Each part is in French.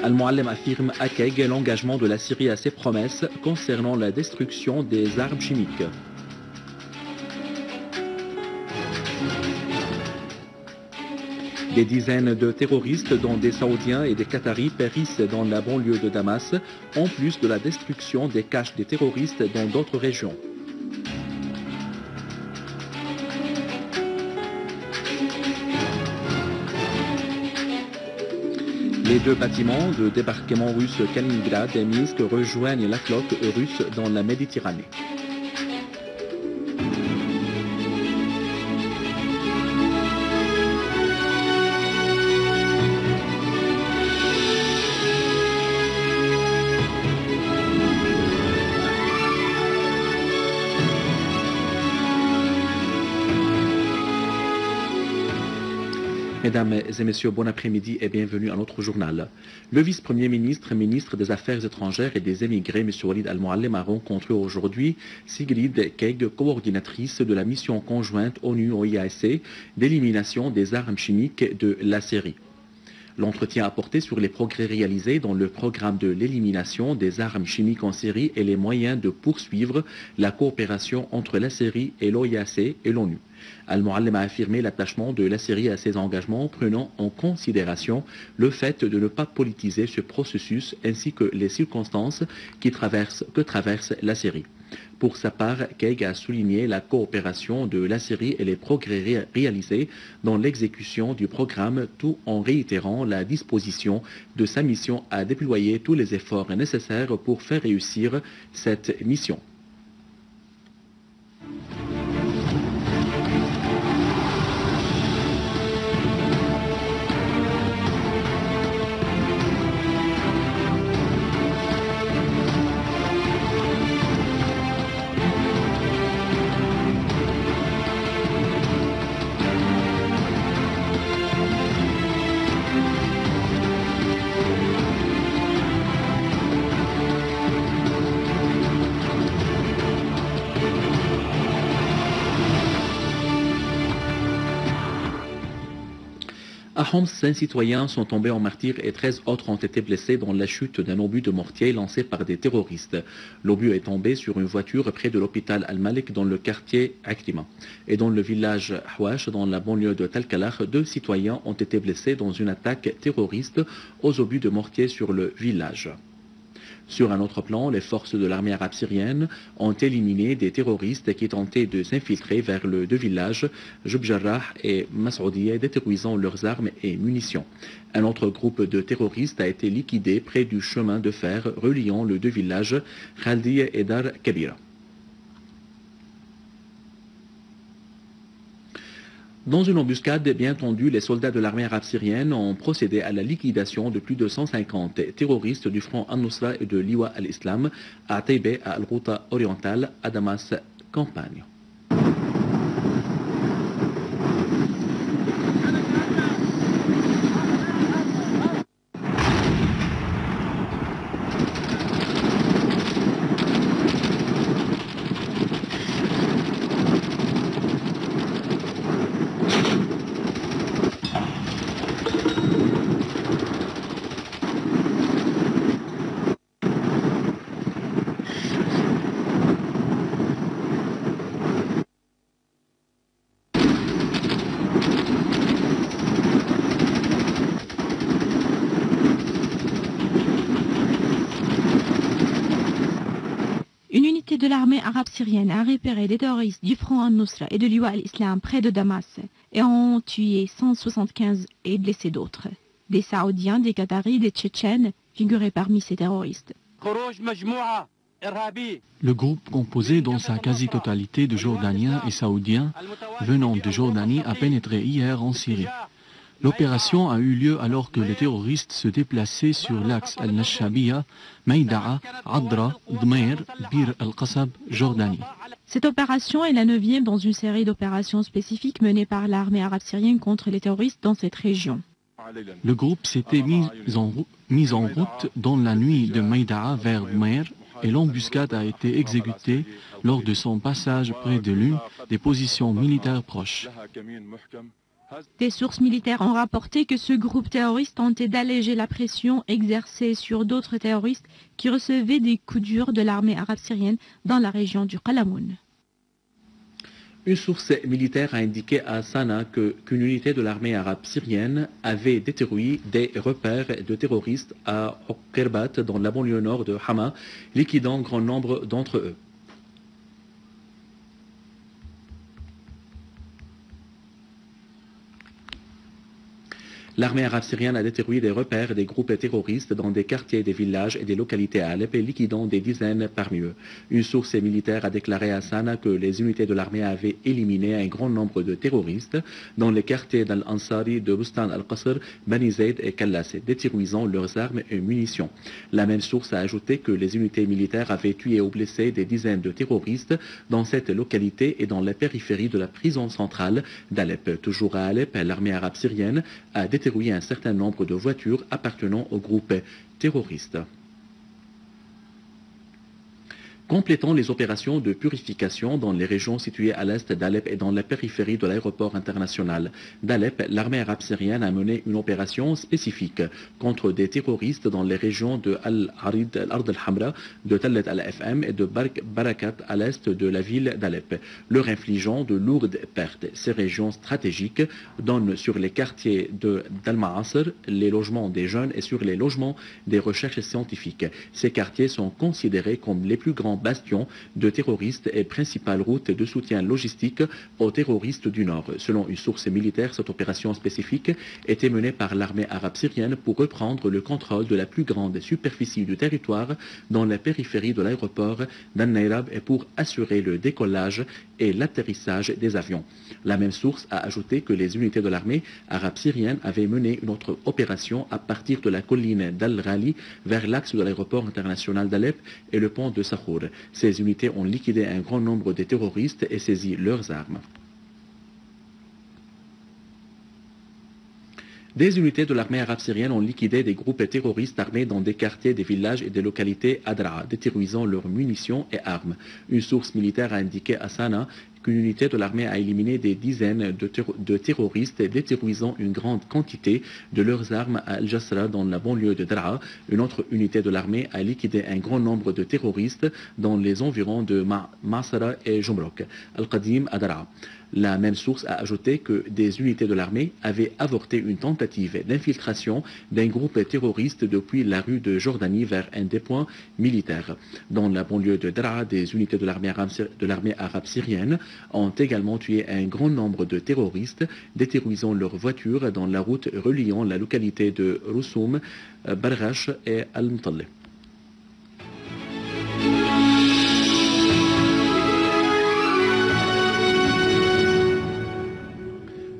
Al-Muallem affirme à Keig l'engagement de la Syrie à ses promesses concernant la destruction des armes chimiques. Des dizaines de terroristes, dont des Saoudiens et des Qataris, périssent dans la banlieue de Damas, en plus de la destruction des caches des terroristes dans d'autres régions. Les deux bâtiments de débarquement russe Kaliningrad et Minsk rejoignent la flotte russe dans la Méditerranée. Mesdames et messieurs, bon après-midi et bienvenue à notre journal. Le vice-premier ministre, ministre des Affaires étrangères et des émigrés, M. Walid Al-Muallem, a rencontré aujourd'hui Sigrid Keig, coordinatrice de la mission conjointe ONU-OIAC d'élimination des armes chimiques de la Syrie. L'entretien a porté sur les progrès réalisés dans le programme de l'élimination des armes chimiques en Syrie et les moyens de poursuivre la coopération entre la Syrie et l'OIAC et l'ONU. Al-Muallem a affirmé l'attachement de la Syrie à ses engagements, prenant en considération le fait de ne pas politiser ce processus ainsi que les circonstances que traverse la Syrie. Pour sa part, Keig a souligné la coopération de la Syrie et les progrès réalisés dans l'exécution du programme, tout en réitérant la disposition de sa mission à déployer tous les efforts nécessaires pour faire réussir cette mission. À Homs, 5 citoyens sont tombés en martyrs et 13 autres ont été blessés dans la chute d'un obus de mortier lancé par des terroristes. L'obus est tombé sur une voiture près de l'hôpital Al-Malik dans le quartier Akrima. Et dans le village Houache, dans la banlieue de Talkalar, 2 citoyens ont été blessés dans une attaque terroriste aux obus de mortier sur le village. Sur un autre plan, les forces de l'armée arabe syrienne ont éliminé des terroristes qui tentaient de s'infiltrer vers les 2 villages, Jubjarrah et Mas'oudiya, détruisant leurs armes et munitions. Un autre groupe de terroristes a été liquidé près du chemin de fer reliant les 2 villages, Khaldiya et Dar Kabira. Dans une embuscade bien tendue, les soldats de l'armée arabe syrienne ont procédé à la liquidation de plus de 150 terroristes du front Al-Nusra et de Liwa al-Islam à Taïbé, à Al-Ghouta orientale, à Damas, campagne. de l'armée arabe syrienne a repéré des terroristes du front Al-Nusra et de Liwa al-Islam près de Damas et ont tué 175 et blessé d'autres. Des Saoudiens, des Qataris, des Tchétchènes figuraient parmi ces terroristes. Le groupe, composé dans sa quasi-totalité de Jordaniens et Saoudiens venant de Jordanie, a pénétré hier en Syrie. L'opération a eu lieu alors que les terroristes se déplaçaient sur l'axe Al-Nashabiyya, Maïda'a, Adra, Dmer, Bir al-Qasab, Jordanie. Cette opération est la 9e dans une série d'opérations spécifiques menées par l'armée arabe syrienne contre les terroristes dans cette région. Le groupe s'était mis en route dans la nuit de Maïda'a vers Dmer et l'embuscade a été exécutée lors de son passage près de l'une des positions militaires proches. Des sources militaires ont rapporté que ce groupe terroriste tentait d'alléger la pression exercée sur d'autres terroristes qui recevaient des coups durs de l'armée arabe syrienne dans la région du Qalamoun. Une source militaire a indiqué à Sanaa qu'une unité de l'armée arabe syrienne avait détruit des repères de terroristes à Okkerbat, dans la banlieue nord de Hama, liquidant grand nombre d'entre eux. L'armée arabe syrienne a détruit des repères des groupes terroristes dans des quartiers, des villages et des localités à Alep, liquidant des dizaines parmi eux. Une source militaire a déclaré à Sanaa que les unités de l'armée avaient éliminé un grand nombre de terroristes dans les quartiers d'Al-Ansari, de Bustan al-Qasr, Bani Zayd et Kallas, détruisant leurs armes et munitions. La même source a ajouté que les unités militaires avaient tué ou blessé des dizaines de terroristes dans cette localité et dans la périphérie de la prison centrale d'Alep. Toujours à Alep, l'armée arabe syrienne a détruit un certain nombre de voitures appartenant au groupe terroriste. Complétant les opérations de purification dans les régions situées à l'est d'Alep et dans la périphérie de l'aéroport international d'Alep, l'armée arabe syrienne a mené une opération spécifique contre des terroristes dans les régions de Al-Harid, Al-Ard al-Hamra, de Tallet al-FM et de Barakat à l'est de la ville d'Alep, leur infligeant de lourdes pertes. Ces régions stratégiques donnent sur les quartiers d'Al-Ma'asr, les logements des jeunes et sur les logements des recherches scientifiques. Ces quartiers sont considérés comme les plus grands bastion de terroristes et principale route de soutien logistique aux terroristes du Nord. Selon une source militaire, cette opération spécifique était menée par l'armée arabe syrienne pour reprendre le contrôle de la plus grande superficie du territoire dans la périphérie de l'aéroport d'Al-Nairab et pour assurer le décollage et l'atterrissage des avions. La même source a ajouté que les unités de l'armée arabe syrienne avaient mené une autre opération à partir de la colline d'Al-Ghali vers l'axe de l'aéroport international d'Alep et le pont de Sakhour. Ces unités ont liquidé un grand nombre de terroristes et saisi leurs armes. Des unités de l'armée arabe syrienne ont liquidé des groupes terroristes armés dans des quartiers, des villages et des localités à Draa, détruisant leurs munitions et armes. Une source militaire a indiqué à Sanaa qu'une unité de l'armée a éliminé des dizaines de terroristes, détruisant une grande quantité de leurs armes à Al-Jasra, dans la banlieue de Draa. Une autre unité de l'armée a liquidé un grand nombre de terroristes dans les environs de Ma'sara et Jumrok, Al-Qadim à Draa. La même source a ajouté que des unités de l'armée avaient avorté une tentative d'infiltration d'un groupe terroriste depuis la rue de Jordanie vers un dépôt militaire. Dans la banlieue de Draa, des unités de l'armée arabe syrienne ont également tué un grand nombre de terroristes, détruisant leurs voitures dans la route reliant la localité de Roussoum, Barghash et Al-Mtalli.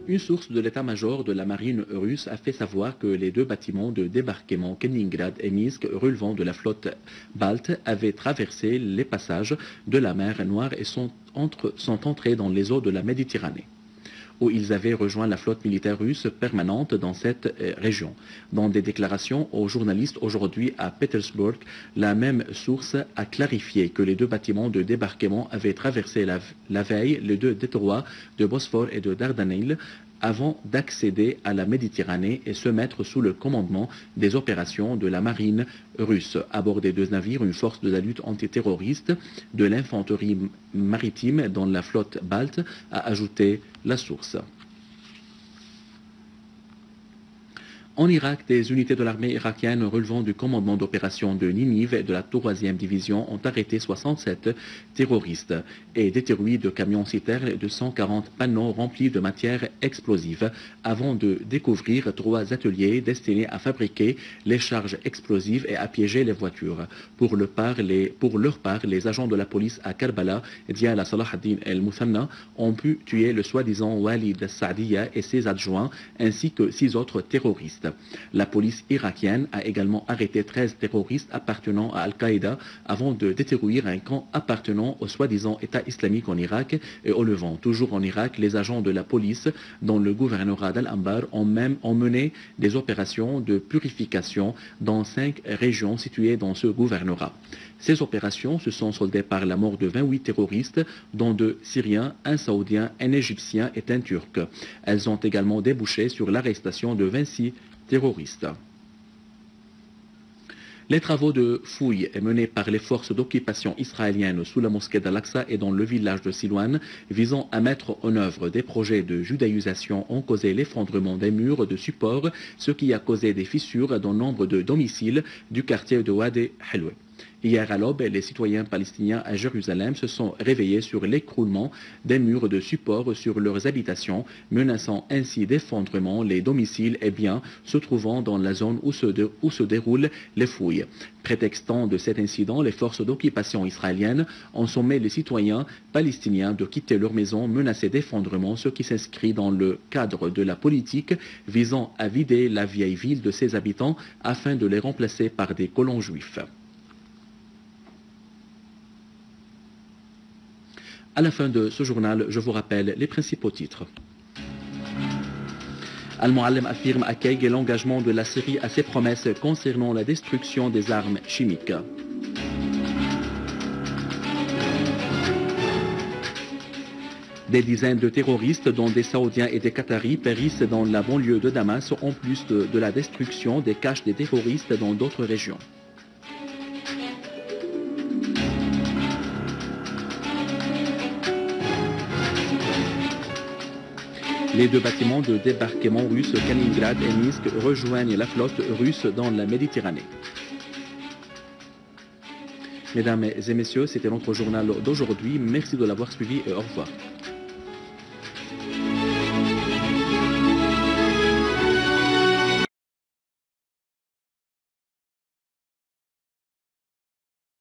Une source de l'état-major de la marine russe a fait savoir que les deux bâtiments de débarquement Kaliningrad et Minsk relevant de la flotte balte avaient traversé les passages de la mer Noire et sont entrés dans les eaux de la Méditerranée, où ils avaient rejoint la flotte militaire russe permanente dans cette région. Dans des déclarations aux journalistes aujourd'hui à Pétersbourg, la même source a clarifié que les deux bâtiments de débarquement avaient traversé la veille les deux détroits de Bosphore et de Dardanelles avant d'accéder à la Méditerranée et se mettre sous le commandement des opérations de la marine russe. À bord des deux navires, une force de la lutte antiterroriste de l'infanterie maritime dans la flotte balte, a ajouté la source. En Irak, des unités de l'armée irakienne relevant du commandement d'opération de Ninive et de la 3e division ont arrêté 67 terroristes et détruit de camions-citernes et de 140 panneaux remplis de matières explosives avant de découvrir 3 ateliers destinés à fabriquer les charges explosives et à piéger les voitures. Pour leur part, les agents de la police à Karbala, Diala Salah ad-Din el-Muthanna, ont pu tuer le soi-disant Walid Saadiya et ses adjoints ainsi que 6 autres terroristes. terroristes. La police irakienne a également arrêté 13 terroristes appartenant à Al-Qaïda avant de détruire un camp appartenant au soi-disant État islamique en Irak et au Levant. Toujours en Irak, les agents de la police dans le gouvernorat d'Al-Anbar ont mené des opérations de purification dans 5 régions situées dans ce gouvernorat. Ces opérations se sont soldées par la mort de 28 terroristes, dont 2 Syriens, un Saoudien, un Égyptien et un Turc. Elles ont également débouché sur l'arrestation de 26 terroristes. Les travaux de fouilles menés par les forces d'occupation israéliennes sous la mosquée d'Al-Aqsa et dans le village de Silouane, visant à mettre en œuvre des projets de judaïsation, ont causé l'effondrement des murs de support, ce qui a causé des fissures dans nombre de domiciles du quartier de Wadi Helwe. Hier à l'aube, les citoyens palestiniens à Jérusalem se sont réveillés sur l'écroulement des murs de support sur leurs habitations, menaçant ainsi d'effondrement les domiciles et biens se trouvant dans la zone où se déroulent les fouilles. Prétextant de cet incident, les forces d'occupation israéliennes ont sommé les citoyens palestiniens de quitter leurs maisons menacées d'effondrement, ce qui s'inscrit dans le cadre de la politique visant à vider la vieille ville de ses habitants afin de les remplacer par des colons juifs. À la fin de ce journal, je vous rappelle les principaux titres. Al-Muallem affirme à Keig l'engagement de la Syrie à ses promesses concernant la destruction des armes chimiques. Des dizaines de terroristes, dont des Saoudiens et des Qataris, périssent dans la banlieue de Damas, en plus de la destruction des caches des terroristes dans d'autres régions. Les 2 bâtiments de débarquement russes, Kaliningrad et Minsk, rejoignent la flotte russe dans la Méditerranée. Mesdames et messieurs, c'était notre journal d'aujourd'hui. Merci de l'avoir suivi et au revoir.